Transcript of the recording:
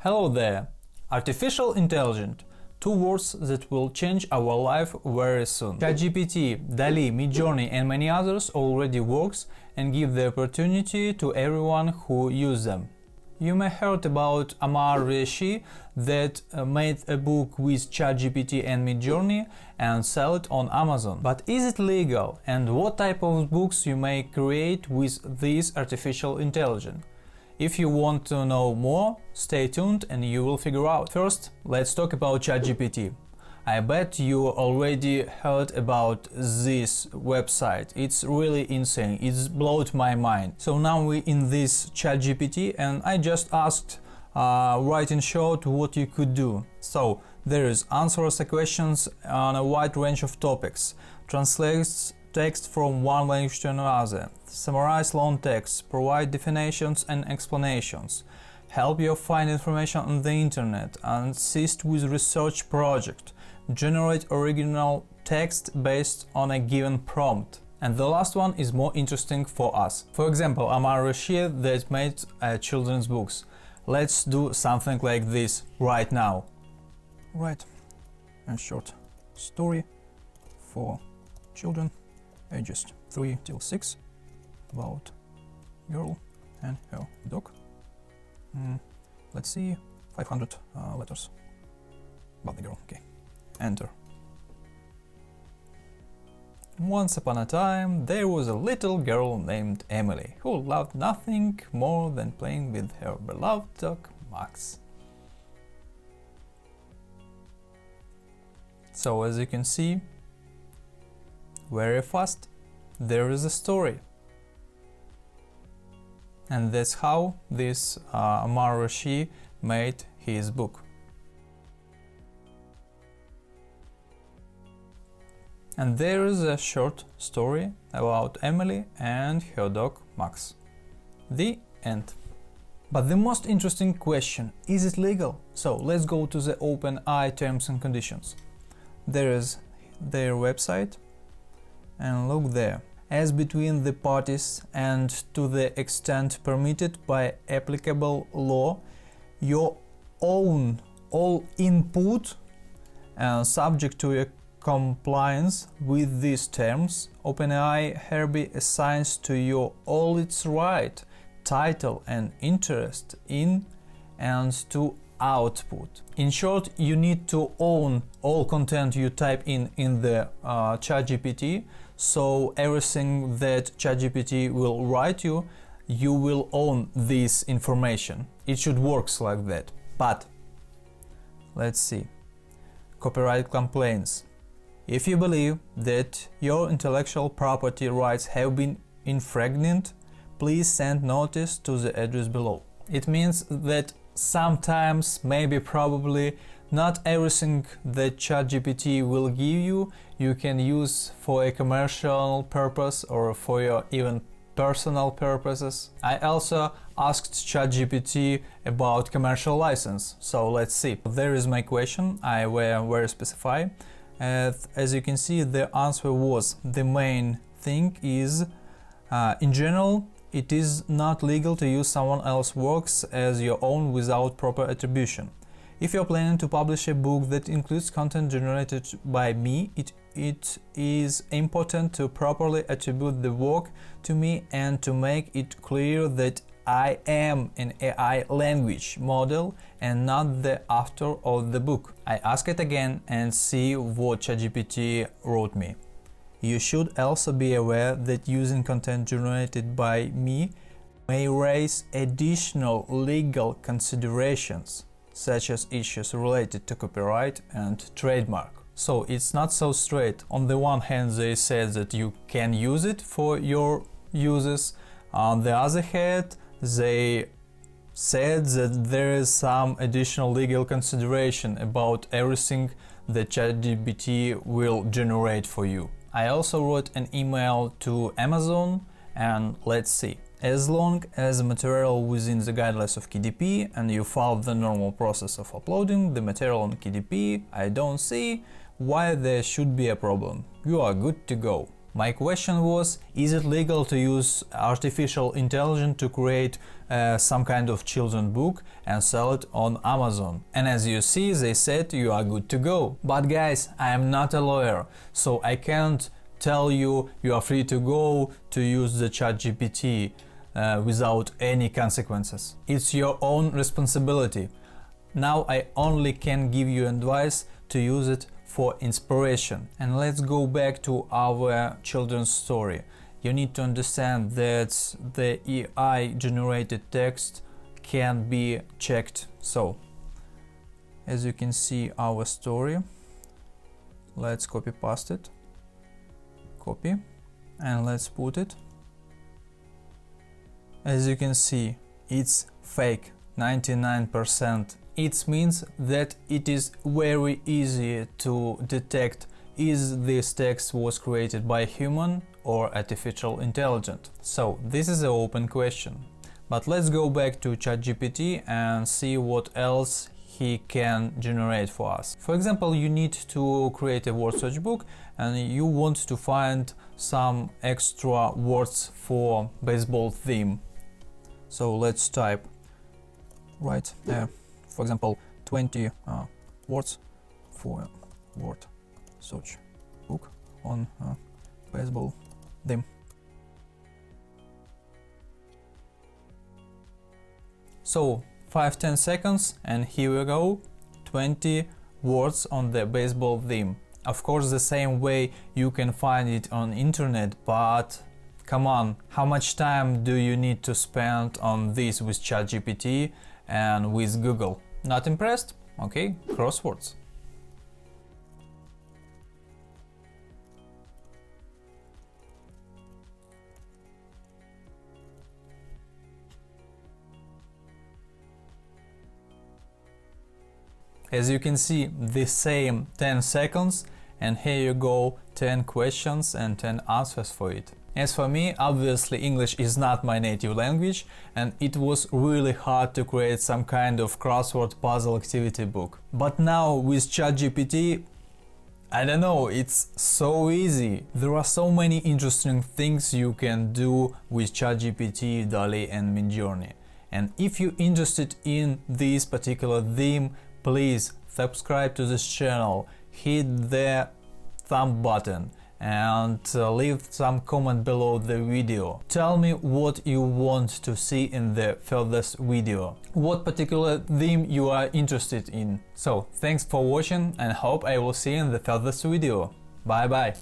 Hello there! Artificial intelligence. Two words that will change our life very soon. ChatGPT, DALL-E, Midjourney and many others already works and give the opportunity to everyone who use them. You may heard about Ammaar Reshi that made a book with ChatGPT and Midjourney and sell it on Amazon. But is it legal, and what type of books you may create with this artificial intelligence? If you want to know more, stay tuned and you will figure out. First, let's talk about ChatGPT. I bet you already heard about this website. It's really insane. It's blowed my mind. So now we're in this ChatGPT and I just asked write in short what you could do. So there is answers the questions on a wide range of topics, translates text from one language to another, summarize long text, provide definitions and explanations, help you find information on the internet, assist with research project, generate original text based on a given prompt. And the last one is more interesting for us. For example, Ammaar Reshi that made children's books. Let's do something like this right now. Write a short story for children ages 3 till 6 about girl and her dog. Let's see, 500 letters about the girl. Okay, enter. Once upon a time there was a little girl named Emily who loved nothing more than playing with her beloved dog Max. So as you can see, very fast there is a story, and that's how this Ammaar Reshi made his book. And there is a short story about Emily and her dog Max. The end. But the most interesting question, is it legal? So let's go to the OpenAI terms and conditions. There is their website. And look there, as between the parties and to the extent permitted by applicable law, your own all input subject to a compliance with these terms, OpenAI hereby assigns to you all its right, title and interest in and to output. In short, you need to own all content you type in the ChatGPT, so everything that ChatGPT will write you, you will own this information. It should work like that. But let's see. Copyright complaints. If you believe that your intellectual property rights have been infringed, please send notice to the address below. It means that sometimes, maybe probably, not everything that ChatGPT will give you, you can use for a commercial purpose or for your even personal purposes. I also asked ChatGPT about commercial license, so let's see. There is my question, I were very specified. As you can see, the answer was the main thing is, in general, it is not legal to use someone else's works as your own without proper attribution. If you're planning to publish a book that includes content generated by me, it is important to properly attribute the work to me and to make it clear that I am an AI language model and not the author of the book. I ask it again and see what ChatGPT wrote me. You should also be aware that using content generated by me may raise additional legal considerations, such as issues related to copyright and trademark. So it's not so straight. On the one hand, they said that you can use it for your uses. On the other hand, they said that there is some additional legal consideration about everything that ChatGPT will generate for you. I also wrote an email to Amazon and let's see. As long as the material within the guidelines of KDP and you follow the normal process of uploading the material on KDP, I don't see why there should be a problem. You are good to go. My question was, is it legal to use artificial intelligence to create some kind of children's book and sell it on Amazon? And as you see, they said you are good to go. But guys, I am not a lawyer, so I can't tell you are free to go to use the ChatGPT without any consequences. It's your own responsibility. Now I only can give you advice to use it for inspiration. And let's go back to our children's story. You need to understand that the AI generated text can be checked. So, as you can see our story, let's copy paste it, copy, and let's put it. As you can see, it's fake, 99%. It means that it is very easy to detect is this text was created by human or artificial intelligence. So this is an open question. But let's go back to ChatGPT and see what else he can generate for us. For example, you need to create a word search book and you want to find some extra words for baseball theme. So let's type right there. For example, 20 words for word search book on baseball theme. So 5-10 seconds and here we go, 20 words on the baseball theme. Of course, the same way you can find it on internet, but come on, how much time do you need to spend on this with ChatGPT and with Google? Not impressed? Okay, crosswords. As you can see, the same 10 seconds and here you go, 10 questions and 10 answers for it. As for me, obviously English is not my native language and it was really hard to create some kind of crossword puzzle activity book. But now with ChatGPT, I don't know, it's so easy. There are so many interesting things you can do with ChatGPT, DALL-E and Midjourney. And if you're interested in this particular theme, please subscribe to this channel, hit the thumb button and leave some comment below the video. Tell me what you want to see in the furthest video, what particular theme you are interested in. So thanks for watching and hope I will see you in the furthest video. Bye bye.